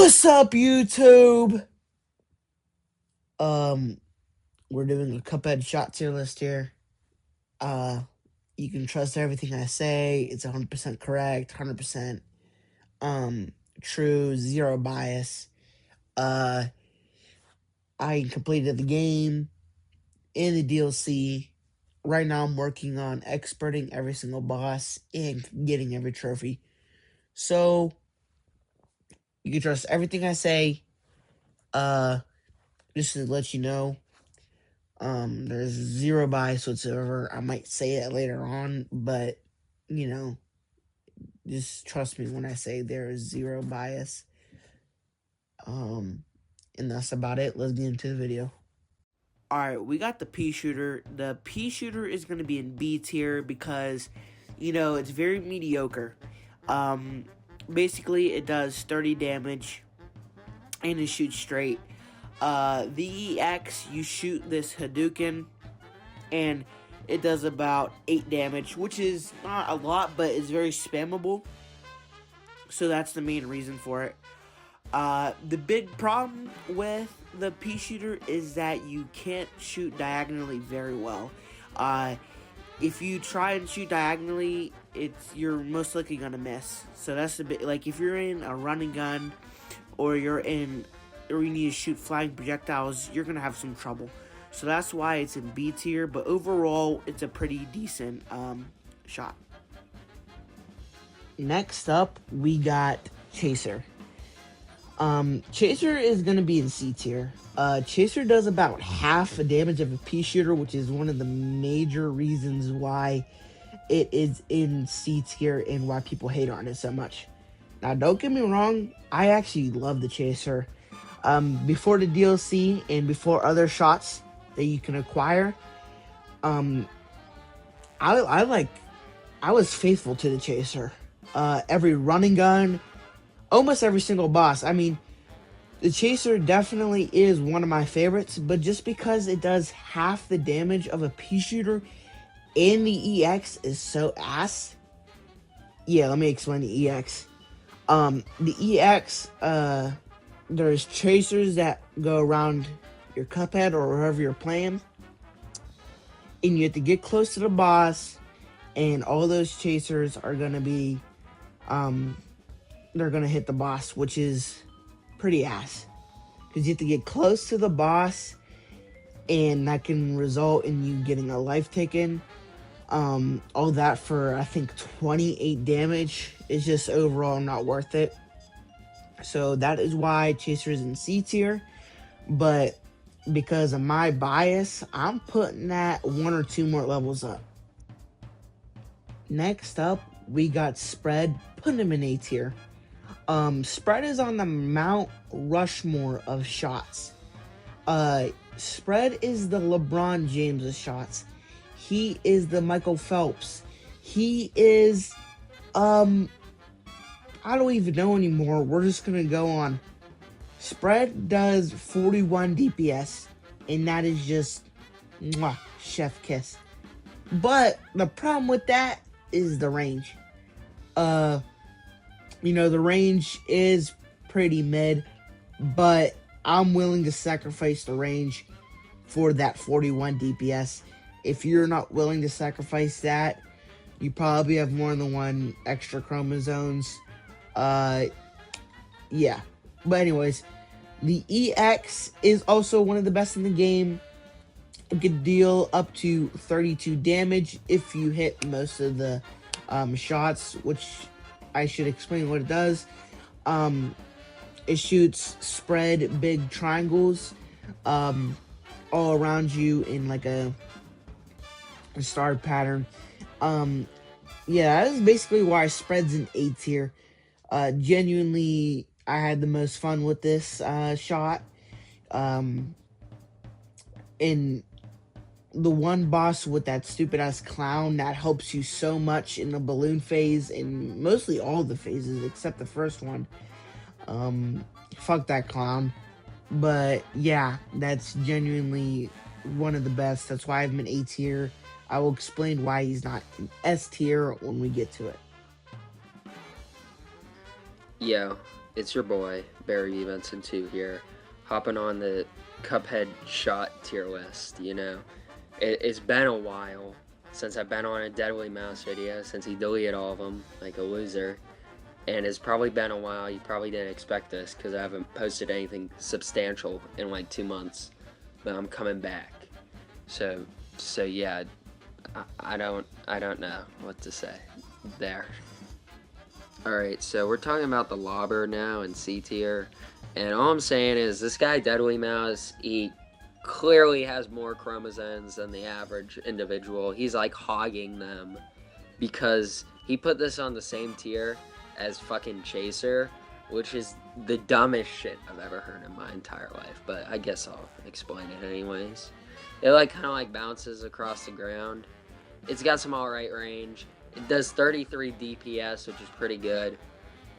What's up, YouTube? Um, we're doing a Cuphead shot tier list here. Uh, you can trust everything I say. It's 100% correct, 100% um true, zero bias. Uh, I completed the game and the DLC. Right now, I'm working on experting every single boss and getting every trophy. So you can trust everything I say. Uh, just to let you know. There's zero bias whatsoever. I might say it later on, but you know, just trust me when I say there is zero bias. Um, and that's about it. Let's get into the video. All right, we got the Peashooter. The Peashooter is going to be in B tier because, it's very mediocre. Um, Basically, it does 30 damage and it shoots straight. The EX, you shoot this Hadouken and it does about 8 damage, which is not a lot, but it's very spammable. So that's the main reason for it. The big problem with the Peashooter is that you can't shoot diagonally very well. If you try and shoot diagonally, you're most likely gonna miss. So that's the bit. Like if you're in a running gun, or you need to shoot flying projectiles, you're gonna have some trouble. So that's why it's in B tier, but overall, it's a pretty decent shot. Next up, we got Chaser. Chaser is going to be in C tier. Chaser does about half the damage of a Peashooter, which is one of the major reasons why it is in C tier and why people hate on it so much. Now, don't get me wrong, I actually love the Chaser. Before the DLC and before other shots that you can acquire, I was faithful to the Chaser. Every running gun, almost every single boss. I mean, the Chaser definitely is one of my favorites, but just because it does half the damage of a Peashooter and the EX is so ass. Yeah, let me explain the EX. The EX, there's chasers that go around your Cuphead or wherever you're playing, and you have to get close to the boss, and all those chasers are gonna be, they're gonna hit the boss, which is pretty ass, because you have to get close to the boss, and that can result in you getting a life taken. All that for, I think, 28 damage is just overall not worth it. So that is why Chaser is in C tier, but because of my bias, I'm putting that 1 or 2 more levels up. Next up, we got Spread, putting him in A tier. Spread is on the Mount Rushmore of shots. Spread is the LeBron James of shots. He is the Michael Phelps. He is, I don't even know anymore. We're just gonna go on. Spread does 41 DPS, and that is just, mwah, chef kiss. But the problem with that is the range. The range is pretty mid, but I'm willing to sacrifice the range for that 41 DPS. If you're not willing to sacrifice that, you probably have more than one extra chromosomes. Yeah. But anyways, the EX is also one of the best in the game. It could deal up to 32 damage if you hit most of the shots, which I should explain what it does. It shoots spread big triangles all around you in like a star pattern. Yeah, that is basically why Spread's in A tier. Genuinely, I had the most fun with this shot. And the one boss with that stupid ass clown that helps you so much in the balloon phase and mostly all the phases except the first one. Fuck that clown. But yeah, that's genuinely one of the best. That's why I'm in A tier. I will explain why he's not in S tier when we get to it. Yo, It's your boy, Barry Benson 2 here, hopping on the Cuphead shot tier list, you know. It's been a while since I've been on a Deadly Mouse video, since he deleted all of them, like a loser. And it's probably been a while. You probably didn't expect this, because I haven't posted anything substantial in like 2 months. But I'm coming back. So yeah, I don't know what to say there. Alright, so we're talking about the Lobber now in C tier, and all I'm saying is this guy Deadly Mouse, he clearly has more chromosomes than the average individual. He's like hogging them because he put this on the same tier as fucking Chaser, which is the dumbest shit I've ever heard in my entire life, but I guess I'll explain it anyways. It like kind of like bounces across the ground. It's got some alright range. It does 33 DPS, which is pretty good.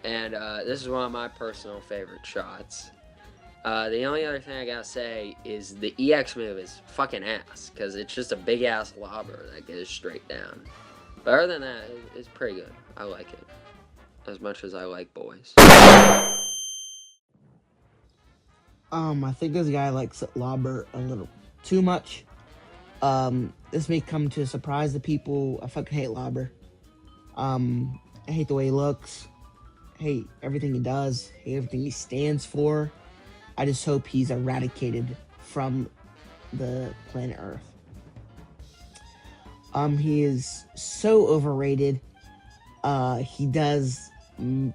And this is one of my personal favorite shots. The only other thing I gotta say is the EX move is fucking ass, because it's just a big ass lobber that goes straight down. But other than that, it's pretty good. I like it. As much as I like boys. I think this guy likes Lobber a little too much. This may come to a surprise to people. I fucking hate Lobber. I hate the way he looks. I hate everything he does. I hate everything he stands for. I just hope he's eradicated from the planet Earth. He is so overrated. He does a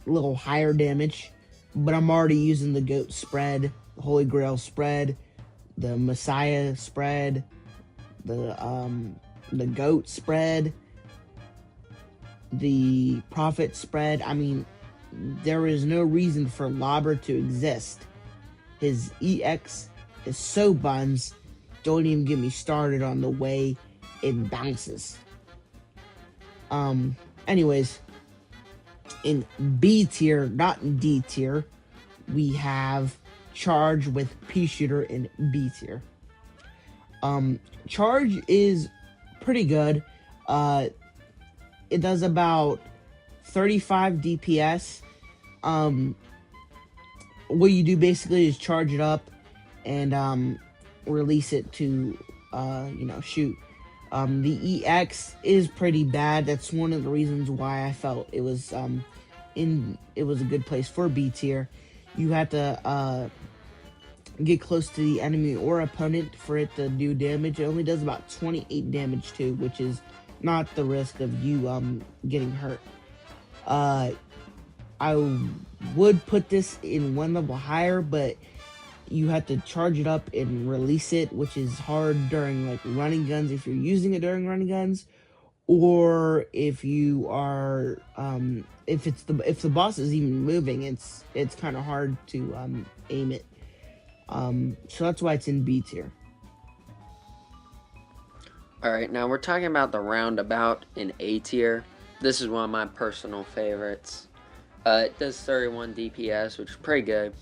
little higher damage, but I'm already using the GOAT spread, the Holy Grail spread, the Messiah spread, the GOAT spread, the Prophet spread. I mean, there is no reason for Lobber to exist. His EX is so buns. Don't even get me started on the way it bounces. Anyways, in B tier, not in D tier, we have Charge with Peashooter in B tier. Charge is pretty good. It does about 35 DPS. What you do basically is charge it up and release it to shoot. The EX is pretty bad. That's one of the reasons why I felt it was a good place for B tier. You have to get close to the enemy or opponent for it to do damage. It only does about 28 damage too, which is not the risk of you getting hurt. I would put this in one level higher, but you have to charge it up and release it, which is hard during like running guns if you're using it during running guns, or if you are if the boss is even moving, it's kind of hard to aim it. So that's why it's in B tier. Alright, now we're talking about the Roundabout in A tier. This is one of my personal favorites. It does 31 DPS, which is pretty good.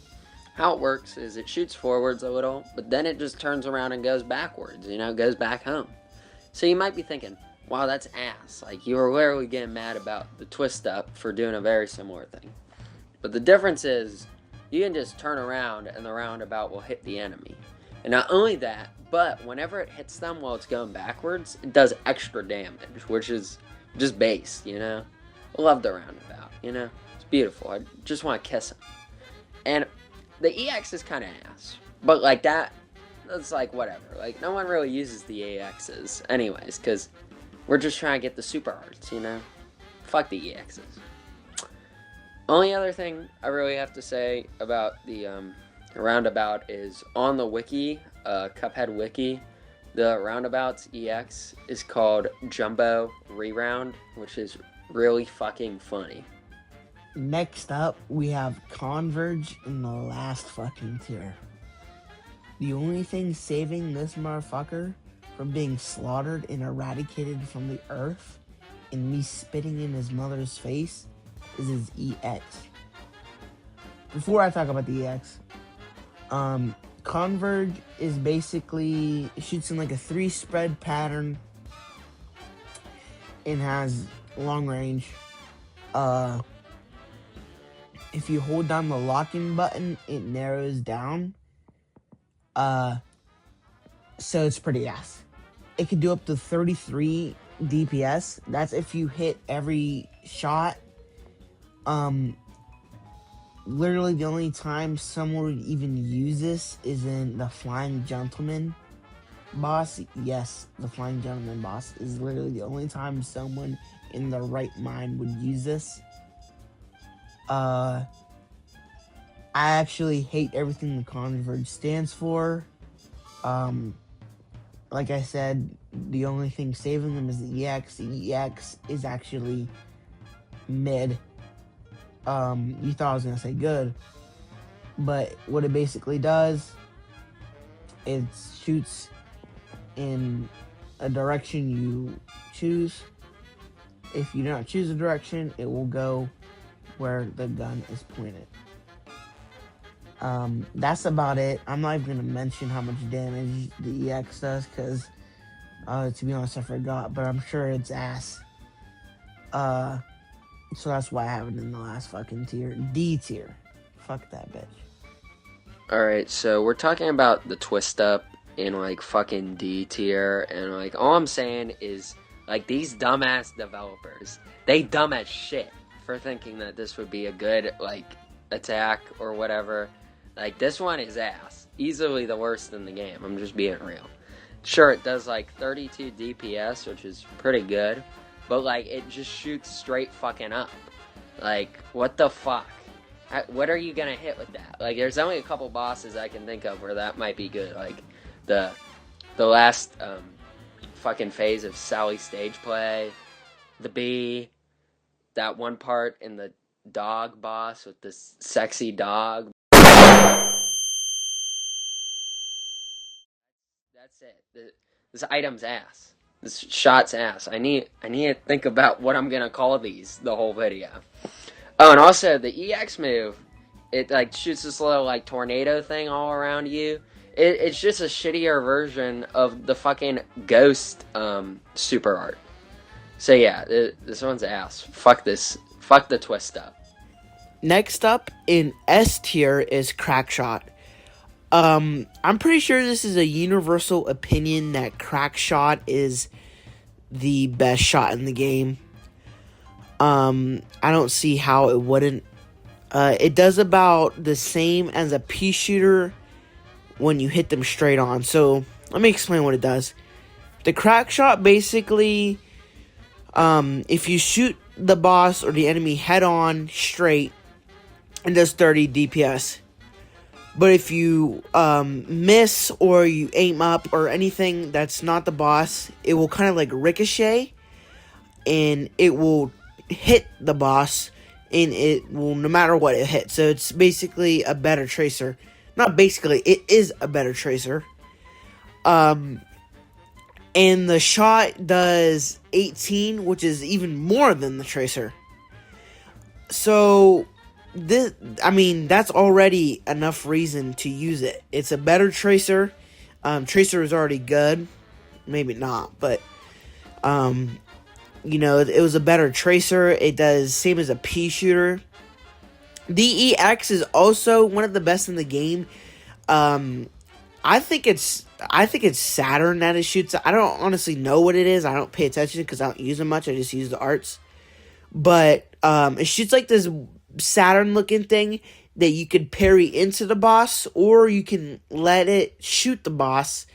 How it works is it shoots forwards a little, but then it just turns around and goes backwards, goes back home. So you might be thinking, wow, that's ass. Like, you were literally getting mad about the twist up for doing a very similar thing. But the difference is, you can just turn around and the Roundabout will hit the enemy. And not only that, but whenever it hits them while it's going backwards, it does extra damage, which is just base, I love the Roundabout, It's beautiful. I just want to kiss him. And the EX is kind of ass. But like that's like whatever. Like, no one really uses the EXs anyways, because we're just trying to get the super arts, Fuck the EXs. Only other thing I really have to say about the Roundabout is on the wiki, Cuphead wiki, the Roundabout's EX is called Jumbo Reround, which is really fucking funny. Next up, we have Converge in the last fucking tier. The only thing saving this motherfucker from being slaughtered and eradicated from the earth and me spitting in his mother's face is his EX. Before I talk about the EX, Converge is basically, it shoots in like a 3 spread pattern and has long range. if you hold down the locking button, it narrows down. So it's pretty ass. It can do up to 33 DPS. That's if you hit every shot. Literally the only time someone would even use this is in the Flying Gentleman boss. Yes, the Flying Gentleman boss is literally the only time someone in their right mind would use this. I actually hate everything the Converge stands for. Like I said, the only thing saving them is the EX. The EX is actually mid. You thought I was gonna say good, but what it basically does, it shoots in a direction you choose. If you do not choose a direction, it will go where the gun is pointed. That's about it. I'm not even gonna mention how much damage the EX does because, to be honest, I forgot. But I'm sure it's ass. So that's why I have it in the last fucking tier, D tier. Fuck that bitch. Alright, so we're talking about the twist up in like fucking D tier, and like all I'm saying is like these dumbass developers, they dumb as shit for thinking that this would be a good like attack or whatever. Like this one is ass. Easily the worst in the game. I'm just being real. Sure, it does like 32 DPS, which is pretty good, but like it just shoots straight fucking up. Like what the fuck? What are you gonna hit with that? Like, there's only a couple bosses I can think of where that might be good. Like, the last fucking phase of Sally stage play, the bee, that one part in the dog boss with this sexy dog. That's it. This item's ass. This shot's ass. I need to think about what I'm gonna call these the whole video. Oh, and also the EX move, it like shoots this little like tornado thing all around you. It's just a shittier version of the fucking ghost super art. So yeah, this one's ass. Fuck this. Fuck the twist up. Next up in S tier is Crackshot. I'm pretty sure this is a universal opinion that Crackshot is the best shot in the game. I don't see how it wouldn't. It does about the same as a Peashooter when you hit them straight on. So, let me explain what it does. The Crackshot basically, if you shoot the boss or the enemy head on straight, it does 30 DPS. But if you miss or you aim up or anything that's not the boss, it will kind of like ricochet and it will hit the boss, and it will, no matter what it hits. So it's basically a better tracer. Not basically, it is a better tracer. And the shot does 18, which is even more than the tracer. So that's already enough reason to use it. It's a better tracer. Tracer is already good. Maybe not, but it was a better tracer. It does same as a Peashooter. The EX is also one of the best in the game. I think it's Saturn that it shoots. I don't honestly know what it is. I don't pay attention because I don't use them much. I just use the arts. But it shoots like this Saturn looking thing that you could parry into the boss, or you can let it shoot the boss.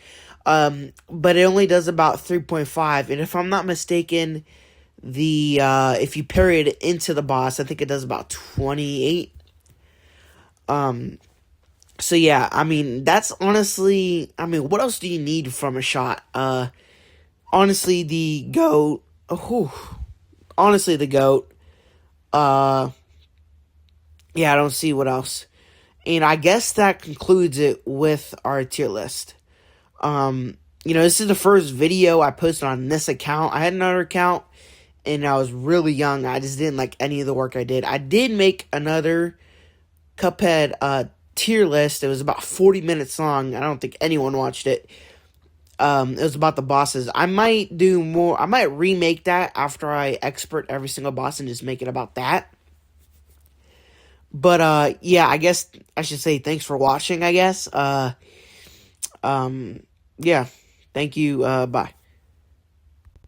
But it only does about 3.5, and if I'm not mistaken, if you parry it into the boss, I think it does about 28. So yeah, that's honestly, what else do you need from a shot? Honestly, the GOAT. Honestly, the GOAT. Yeah, I don't see what else. And I guess that concludes it with our tier list. This is the first video I posted on this account. I had another account, and I was really young. I just didn't like any of the work I did. I did make another Cuphead tier list. It was about 40 minutes long. I don't think anyone watched it. It was about the bosses. I might do more. I might remake that after I expert every single boss and just make it about that. But yeah, I guess I should say thanks for watching, I guess. Um yeah. Thank you. Bye.